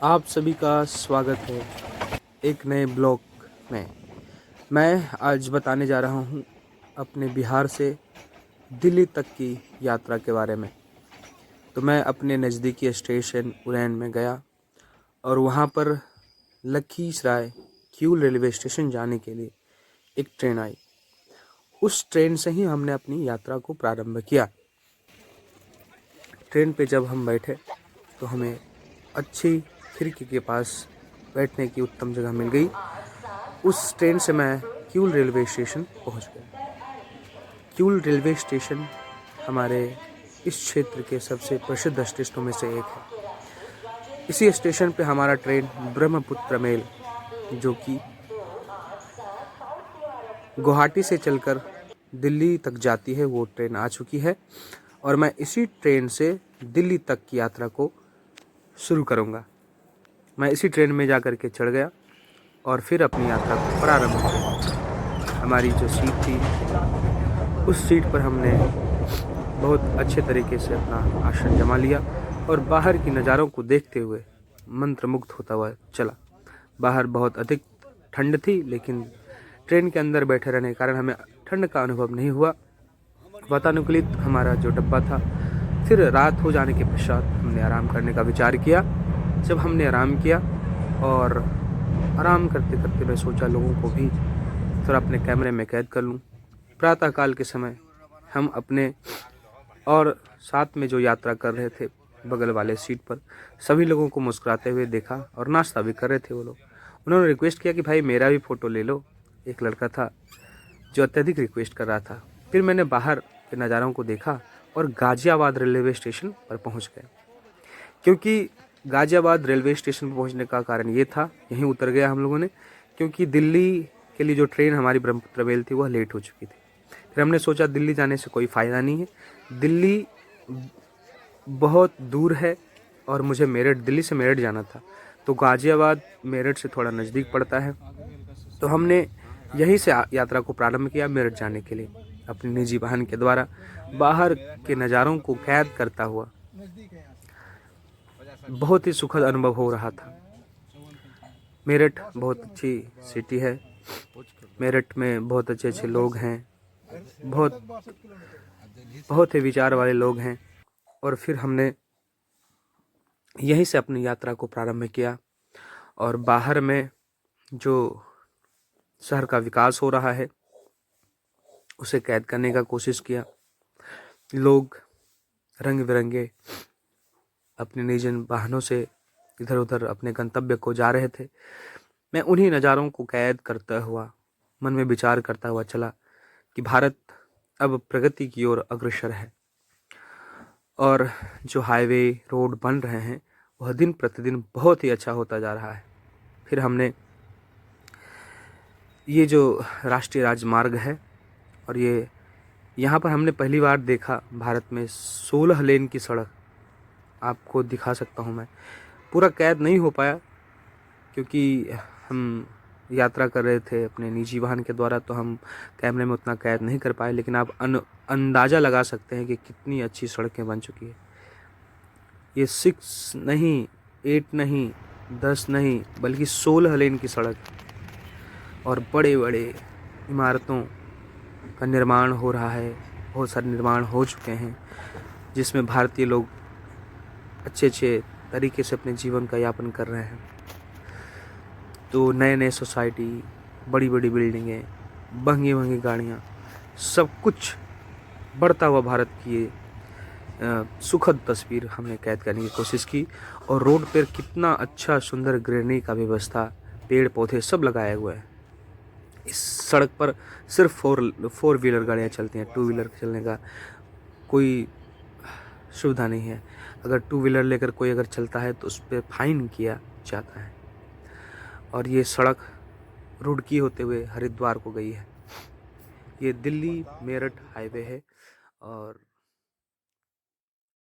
आप सभी का स्वागत है एक नए ब्लॉग में। मैं आज बताने जा रहा हूँ अपने बिहार से दिल्ली तक की यात्रा के बारे में। तो मैं अपने नज़दीकी स्टेशन उरैन में गया और वहाँ पर लखीसराय किऊल रेलवे स्टेशन जाने के लिए एक ट्रेन आई। उस ट्रेन से ही हमने अपनी यात्रा को प्रारंभ किया। ट्रेन पे जब हम बैठे तो हमें अच्छी खिड़की के पास बैठने की उत्तम जगह मिल गई। उस ट्रेन से मैं किऊल रेलवे स्टेशन पहुंच गया। किऊल रेलवे स्टेशन हमारे इस क्षेत्र के सबसे प्रसिद्ध स्टेशनों में से एक है। इसी स्टेशन पे हमारा ट्रेन ब्रह्मपुत्र मेल, जो कि गुवाहाटी से चलकर दिल्ली तक जाती है, वो ट्रेन आ चुकी है और मैं इसी ट्रेन से दिल्ली तक की यात्रा को शुरू करूँगा। मैं इसी ट्रेन में जा कर के चढ़ गया और फिर अपनी यात्रा को प्रारंभ किया। हमारी जो सीट थी, उस सीट पर हमने बहुत अच्छे तरीके से अपना आसन जमा लिया और बाहर की नज़ारों को देखते हुए मंत्रमुग्ध होता हुआ चला। बाहर बहुत अधिक ठंड थी, लेकिन ट्रेन के अंदर बैठे रहने के कारण हमें ठंड का अनुभव नहीं हुआ। वातानुकूलित हमारा जो डब्बा था। फिर रात हो जाने के पश्चात हमने आराम करने का विचार किया। जब हमने आराम किया और आराम करते करते मैं सोचा लोगों को भी थोड़ा अपने कैमरे में कैद कर लूं। प्रातःकाल के समय हम अपने और साथ में जो यात्रा कर रहे थे बगल वाले सीट पर सभी लोगों को मुस्कुराते हुए देखा और नाश्ता भी कर रहे थे वो लोग। उन्होंने रिक्वेस्ट किया कि भाई मेरा भी फ़ोटो ले लो। एक लड़का था जो अत्यधिक रिक्वेस्ट कर रहा था। फिर मैंने बाहर के नज़ारों को देखा और गाज़ियाबाद रेलवे स्टेशन पर पहुंच गए। क्योंकि गाज़ियाबाद रेलवे स्टेशन पर पहुंचने का कारण ये था, यहीं उतर गया हम लोगों ने, क्योंकि दिल्ली के लिए जो ट्रेन हमारी ब्रह्मपुत्र मेल थी वह लेट हो चुकी थी। फिर हमने सोचा दिल्ली जाने से कोई फ़ायदा नहीं है, दिल्ली बहुत दूर है और मुझे मेरठ, दिल्ली से मेरठ जाना था, तो गाज़ियाबाद मेरठ से थोड़ा नज़दीक पड़ता है। तो हमने यहीं से यात्रा को प्रारंभ किया मेरठ जाने के लिए, अपनी निजी वाहन के द्वारा बाहर के नज़ारों को कैद करता हुआ। बहुत ही सुखद अनुभव हो रहा था। मेरठ बहुत अच्छी सिटी है। मेरठ में बहुत अच्छे अच्छे लोग हैं, बहुत बहुत ही विचार वाले लोग हैं। और फिर हमने यहीं से अपनी यात्रा को प्रारंभ किया और बाहर में जो शहर का विकास हो रहा है उसे कैद करने का कोशिश किया। लोग रंग बिरंगे अपने निजी वाहनों से इधर उधर अपने गंतव्य को जा रहे थे। मैं उन्हीं नज़ारों को कैद करता हुआ, मन में विचार करता हुआ चला कि भारत अब प्रगति की ओर अग्रसर है और जो हाईवे रोड बन रहे हैं वह दिन प्रतिदिन बहुत ही अच्छा होता जा रहा है। फिर हमने ये जो राष्ट्रीय राजमार्ग है और ये यहाँ पर हमने पहली बार देखा भारत में 16 लेन की सड़क। आपको दिखा सकता हूँ, मैं पूरा कैद नहीं हो पाया क्योंकि हम यात्रा कर रहे थे अपने निजी वाहन के द्वारा, तो हम कैमरे में उतना कैद नहीं कर पाए। लेकिन आप अंदाज़ा लगा सकते हैं कि कितनी अच्छी सड़कें बन चुकी है। ये 6 नहीं, 8 नहीं, 10 नहीं, बल्कि 16 लेन की सड़क और बड़े बड़े इमारतों का निर्माण हो रहा है। बहुत सारे निर्माण हो चुके हैं जिसमें भारतीय लोग अच्छे अच्छे तरीके से अपने जीवन का यापन कर रहे हैं। तो नए नए सोसाइटी, बड़ी बड़ी बिल्डिंगें, महंगी महंगी गाड़ियाँ, सब कुछ बढ़ता हुआ भारत की सुखद तस्वीर हमने कैद करने की कोशिश की। और रोड पर कितना अच्छा सुंदर ग्रीनरी का व्यवस्था, पेड़ पौधे सब लगाए हुए हैं। इस सड़क पर सिर्फ फोर व्हीलर गाड़ियाँ चलती हैं, टू व्हीलर चलने का कोई सुविधा नहीं है। अगर टू व्हीलर लेकर कोई अगर चलता है तो उस पर फाइन किया जाता है। और ये सड़क रुड़की होते हुए हरिद्वार को गई है। ये दिल्ली मेरठ हाईवे है और